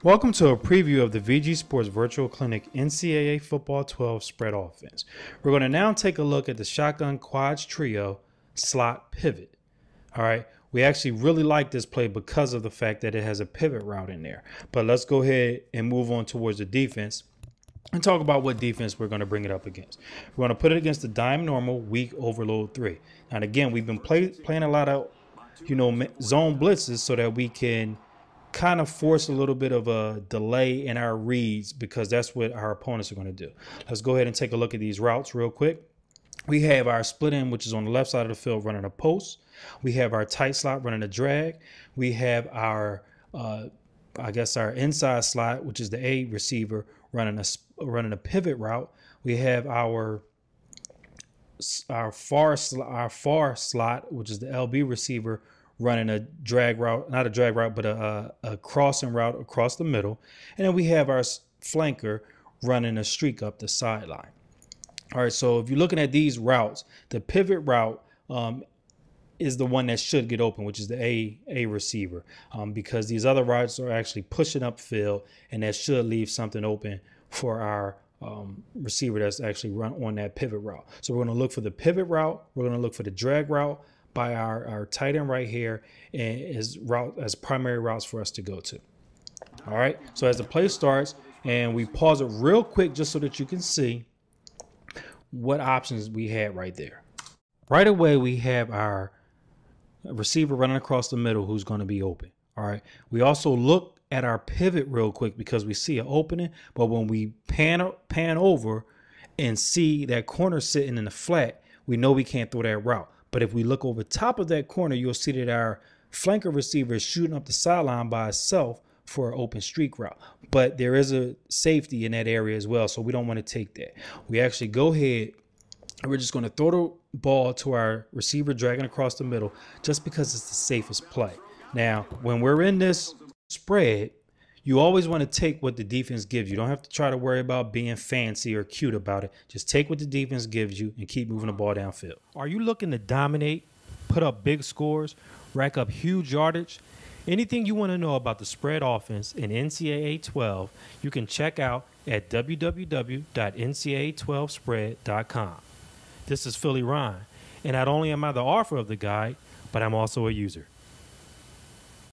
Welcome to a preview of the VG Sports Virtual Clinic NCAA Football 12 spread offense. We're going to now take a look at the shotgun quads trio slot pivot. All right, we actually really like this play because of the fact that it has a pivot route in there. But let's go ahead and move on towards the defense and talk about what defense we're going to bring it up against. We're going to put it against the dime normal weak overload 3. And again, we've been playing a lot of, zone blitzes so that we can kind of force a little bit of a delay in our reads because that's what our opponents are going to do. Let's go ahead and take a look at these routes real quick. We have our split end, which is on the left side of the field, running a post. We have our tight slot running a drag. We have our, our inside slot, which is the A receiver, running a pivot route. We have our far slot, which is the LB receiver, running a drag route, not a drag route, but a crossing route across the middle. And then we have our flanker running a streak up the sideline. All right, so if you're looking at these routes, the pivot route is the one that should get open, which is the A receiver, because these other routes are actually pushing upfield, and that should leave something open for our receiver that's actually run on that pivot route. So we're going to look for the pivot route. We're going to look for the drag route by our tight end right here, and as primary routes for us to go to. All right, so as the play starts, and we pause it real quick just so that you can see what options we had right there. Right away, we have our receiver running across the middle who's going to be open. All right, we also look at our pivot real quick because we see an opening, but when we pan over and see that corner sitting in the flat, we know we can't throw that route. But if we look over top of that corner, you'll see that our flanker receiver is shooting up the sideline by itself for an open streak route. But there is a safety in that area as well, so we don't want to take that. We actually go ahead and we're just going to throw the ball to our receiver dragging across the middle just because it's the safest play. Now, when we're in this spread, you always want to take what the defense gives you. You don't have to try to worry about being fancy or cute about it. Just take what the defense gives you and keep moving the ball downfield. Are you looking to dominate, put up big scores, rack up huge yardage? Anything you want to know about the spread offense in NCAA 12, you can check out at www.ncaa12spread.com. This is Philly Ryan, and not only am I the author of the guide, but I'm also a user.